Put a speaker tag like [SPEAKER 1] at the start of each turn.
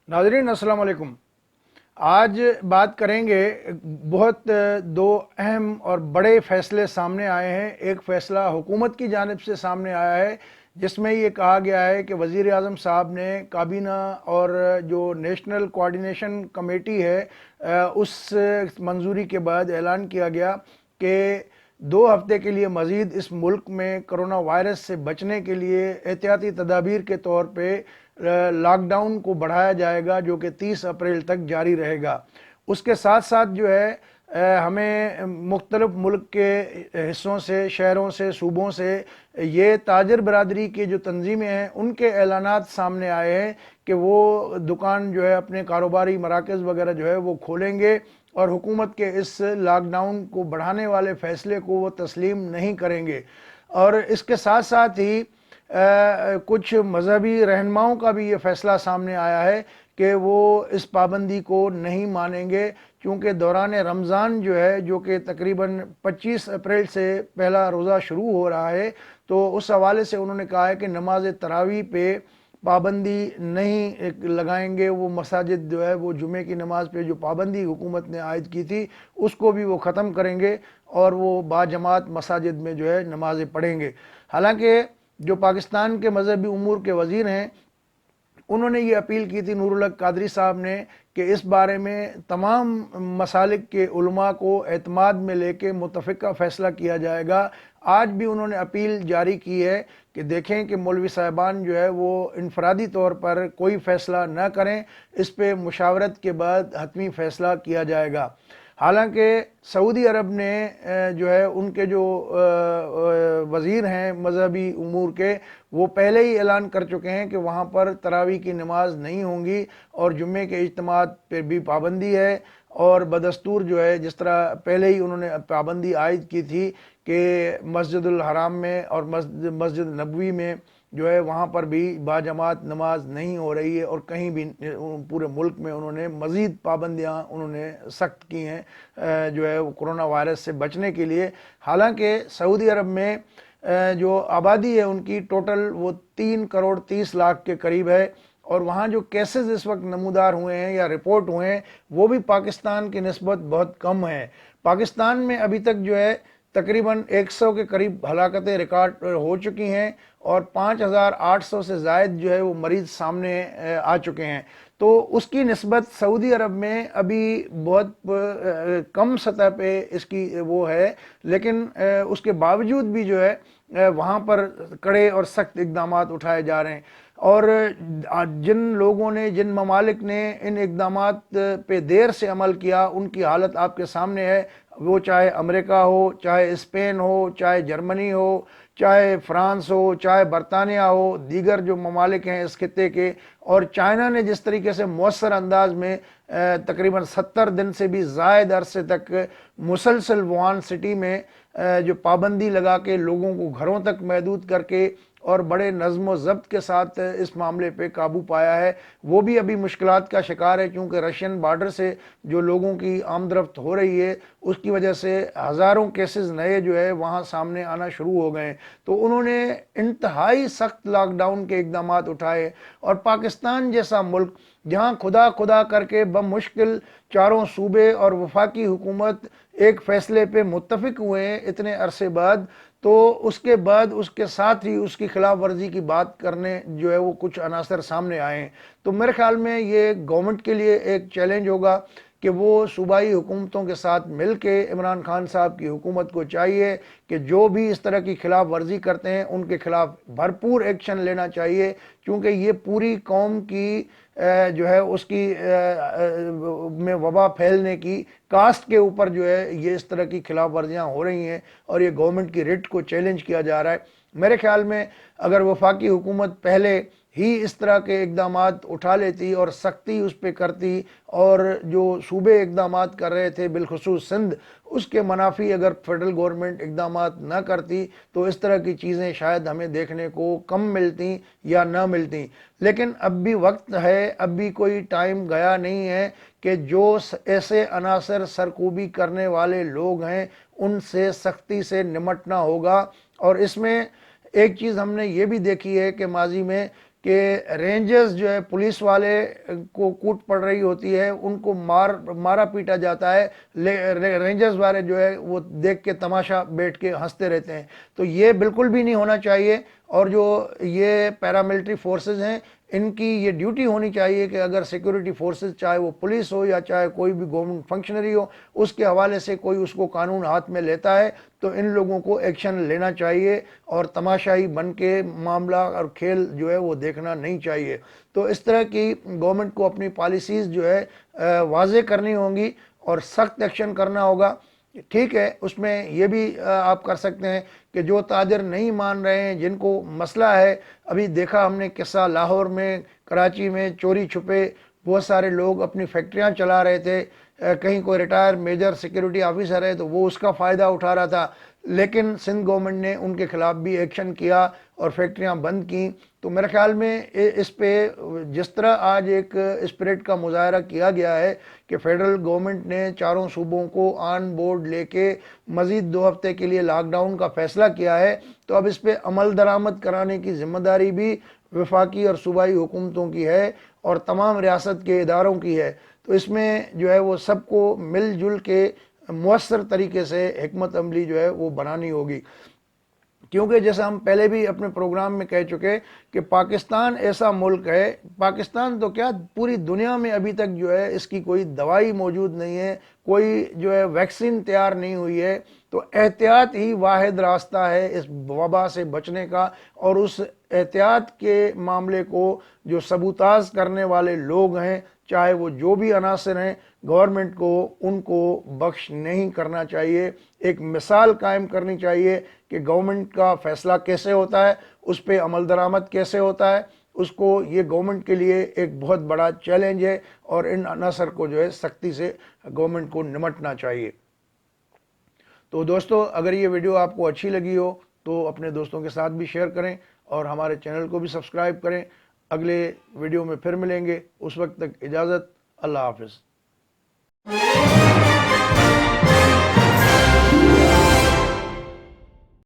[SPEAKER 1] नाज़रीन अस्सलाम वालेकुम। आज बात करेंगे, बहुत दो अहम और बड़े फ़ैसले सामने आए हैं। एक फ़ैसला हुकूमत की जानिब से सामने आया है जिसमें ये कहा गया है कि वज़ीर आज़म साहब ने काबीना और जो नेशनल कोऑर्डिनेशन कमेटी है उस मंजूरी के बाद ऐलान किया गया कि 2 हफ्ते के लिए मज़ीद इस मुल्क में कोरोना वायरस से बचने के लिए एहतियाती तदाबीर के तौर पे लॉकडाउन को बढ़ाया जाएगा, जो कि 30 अप्रैल तक जारी रहेगा। उसके साथ साथ जो है हमें मुख्तलिफ मुल्क के हिस्सों से, शहरों से, सूबों से ये ताजर बरादरी की जो तंजीमें हैं उनके ऐलानात सामने आए हैं कि वो दुकान जो है अपने कारोबारी मराकज़ वगैरह जो है वो खोलेंगे और हुकूमत के इस लॉकडाउन को बढ़ाने वाले फ़ैसले को वो तस्लीम नहीं करेंगे। और इसके साथ साथ ही कुछ मजहबी रहनुमाओं का भी ये फ़ैसला सामने आया है कि वो इस पाबंदी को नहीं मानेंगे, क्योंकि दौरान रमज़ान जो है, जो कि तकरीबन 25 अप्रैल से पहला रोज़ा शुरू हो रहा है, तो उस हवाले से उन्होंने कहा है कि नमाज तरावी पे पाबंदी नहीं लगाएंगे। वो मसाजिद जो है वो जुमे की नमाज पे जो पाबंदी हुकूमत ने आयद की थी उसको भी वो ख़त्म करेंगे और वो बाजमात मसाजिद में जो है नमाज़ें पढ़ेंगे। हालांकि जो पाकिस्तान के मजहबी उमूर के वज़ीर हैं उन्होंने ये अपील की थी, नूरुल हक कादरी साहब ने, कि इस बारे में तमाम मसालिक के उलमा को एतमाद में लेके मुतफ़िका फ़ैसला किया जाएगा। आज भी उन्होंने अपील जारी की है कि देखें कि मौलवी साहिबान जो है वो इनफरादी तौर पर कोई फ़ैसला न करें, इस पे मुशावरत के बाद हतमी फ़ैसला किया जाएगा। हालांकि सऊदी अरब ने जो है उनके जो वज़ीर हैं मजहबी उमूर के, वो पहले ही ऐलान कर चुके हैं कि वहाँ पर तरावी की नमाज नहीं होंगी और जुम्मे के इज्तिमात पर भी पाबंदी है। और बदस्तूर जो है, जिस तरह पहले ही उन्होंने पाबंदी आयद की थी कि मस्जिदुल हराम में और मस्जिद नबवी में जो है वहाँ पर भी बाजमात नमाज नहीं हो रही है, और कहीं भी पूरे मुल्क में उन्होंने मज़ीद पाबंदियाँ उन्होंने सख्त की हैं जो है वो कोरोना वायरस से बचने के लिए। हालांकि सऊदी अरब में जो आबादी है उनकी टोटल वो 3 करोड़ 30 लाख के करीब है, और वहाँ जो केसेस इस वक्त नमूदार हुए हैं या रिपोर्ट हुए हैं वो भी पाकिस्तान की निस्बत बहुत कम है। पाकिस्तान में अभी तक जो है तकरीबन 100 के करीब हलाकतें रिकॉर्ड हो चुकी हैं और 5,800 से ज़ायद जो है वो मरीज़ सामने आ चुके हैं। तो उसकी निस्बत सऊदी अरब में अभी बहुत कम सतह पे इसकी वो है, लेकिन उसके बावजूद भी जो है वहाँ पर कड़े और सख्त इक़दाम उठाए जा रहे हैं। और जिन लोगों ने, जिन ममालिक ने इन इक़दामात पे देर से अमल किया उनकी हालत आपके सामने है। वो चाहे अमेरिका हो, चाहे स्पेन हो, चाहे जर्मनी हो, चाहे फ्रांस हो, चाहे बरतानिया हो, दीगर जो ममालिक हैं इस खित्ते के। और चाइना ने जिस तरीके से मौसर अंदाज में तकरीबन 70 दिन से भी ज़ायद अरसे तक मुसलसल वुहान सिटी में जो पाबंदी लगा के लोगों को घरों तक महदूद करके और बड़े नज़्म व ज़ब्त के साथ इस मामले पे काबू पाया है, वो भी अभी मुश्किलात का शिकार है, क्योंकि रशियन बॉर्डर से जो लोगों की आमदरफ्त हो रही है उसकी वजह से हज़ारों केसेस नए जो है वहाँ सामने आना शुरू हो गए। तो उन्होंने इंतहाई सख्त लॉकडाउन के इक़दाम उठाए, और पाकिस्तान जैसा मुल्क जहाँ खुदा खुदा करके बमुश्किल चारों सूबे और वफाकी हुकूमत एक फ़ैसले पे मुत्तफ़िक हुए हैं इतने अरसे बाद, तो उसके बाद उसके साथ ही उसकी खिलाफ वर्जी की बात करने जो है वो कुछ अनासर सामने आए हैं। तो मेरे ख्याल में ये गवर्नमेंट के लिए एक चैलेंज होगा कि वो सूबाई हुकूमतों के साथ मिल के इमरान खान साहब की हुकूमत को चाहिए कि जो भी इस तरह की खिलाफ वर्जी करते हैं उनके खिलाफ भरपूर एक्शन लेना चाहिए, क्योंकि ये पूरी कौम की जो है उसकी में वबा फैलने की कास्ट के ऊपर जो है ये इस तरह की खिलाफ वर्जियाँ हो रही हैं, और ये गवर्नमेंट की रिट को चैलेंज किया जा रहा है। मेरे ख्याल में अगर वफाकी हुकूमत पहले ही इस तरह के इक़दाम उठा लेती और सख्ती उस पर करती, और जो सूबे इक़दाम कर रहे थे बिलखुसूस सिंध, उसके मनाफी अगर फेडरल गवर्नमेंट इक़दाम न करती तो इस तरह की चीज़ें शायद हमें देखने को कम मिलती या ना मिलती। लेकिन अब भी वक्त है, अब भी कोई टाइम गया नहीं है कि जो ऐसे अनासर सरकूबी करने वाले लोग हैं उनसे सख्ती से निमटना होगा। और इसमें एक चीज़ हमने ये भी देखी है कि माजी में کہ رینجرز جو ہے پولیس والے کو کوٹ پڑ رہی ہوتی ہے، ان کو مارا پیٹا جاتا ہے، رینجرز والے جو ہے وہ دیکھ کے تماشا بیٹھ کے ہنستے رہتے ہیں۔ تو یہ بالکل بھی نہیں ہونا چاہیے، اور جو یہ پیراملٹری فورسز ہیں ان کی یہ ڈیوٹی ہونی چاہیے کہ اگر سیکورٹی فورسز چاہے وہ پولیس ہو یا چاہے کوئی بھی گورنمنٹ فنکشنری ہو، اس کے حوالے سے کوئی اس کو قانون ہاتھ میں لیتا ہے تو ان لوگوں کو ایکشن لینا چاہیے، اور تماشائی بن کے معاملہ اور کھیل جو ہے وہ دیکھنا نہیں چاہیے۔ تو اس طرح کی گورنمنٹ کو اپنی پالیسیز جو ہے واضح کرنی ہوں گی اور سخت ایکشن کرنا ہوگا۔ ٹھیک ہے، اس میں یہ بھی آپ کر سکتے ہیں کہ جو تاجر نہیں مان رہے ہیں، جن کو مسئلہ ہے، ابھی دیکھا ہم نے قصہ لاہور میں، کراچی میں چوری چھپے بہت سارے لوگ اپنی فیکٹریاں چلا رہے تھے، کہیں کوئی ریٹائر میجر سیکیورٹی آفیسر ہے تو وہ اس کا فائدہ اٹھا رہا تھا، لیکن سندھ گورنمنٹ نے ان کے خلاف بھی ایکشن کیا اور فیکٹریاں بند کیں۔ تو میرے خیال میں اس پہ جس طرح آج ایک اسپرٹ کا مظاہرہ کیا گیا ہے کہ فیڈرل گورنمنٹ نے چاروں صوبوں کو آن بورڈ لے کے مزید 2 ہفتے کے لیے لاک ڈاؤن کا فیصلہ کیا ہے، تو اب اس پہ عمل درآمد کرانے کی ذمہ داری بھی وفاقی اور صوبائی حکومتوں کی ہے اور تمام ریاست کے اداروں کی ہے۔ تو اس میں جو ہے وہ سب کو مل جل کے مؤثر طریقے سے حکمت عملی جو ہے وہ بنانی ہوگی، کیونکہ جیسا ہم پہلے بھی اپنے پروگرام میں کہہ چکے کہ پاکستان ایسا ملک ہے، پاکستان تو کیا پوری دنیا میں ابھی تک جو ہے اس کی کوئی دوائی موجود نہیں ہے، کوئی جو ہے ویکسین تیار نہیں ہوئی ہے، تو احتیاط ہی واحد راستہ ہے اس وبا سے بچنے کا، اور اس احتیاط کے معاملے کو جو سبوتاز کرنے والے لوگ ہیں، چاہے وہ جو بھی عناصر ہیں، گورنمنٹ کو ان کو بخش نہیں کرنا چاہیے۔ ایک مثال قائم کرنی چاہیے کہ گورنمنٹ کا فیصلہ کیسے ہوتا ہے، اس پہ عمل درآمد کیسے ہوتا ہے، اس کو یہ گورنمنٹ کے لیے ایک بہت بڑا چیلنج ہے، اور ان عناصر کو جو ہے سختی سے گورنمنٹ کو نمٹنا چاہیے۔ تو دوستو، اگر یہ ویڈیو آپ کو اچھی لگی ہو تو اپنے دوستوں کے ساتھ بھی شیئر کریں اور ہمارے چینل کو بھی سبسکرائب کریں۔ اگلے ویڈیو میں پھر ملیں گے، اس وقت تک اجازت، اللہ حافظ۔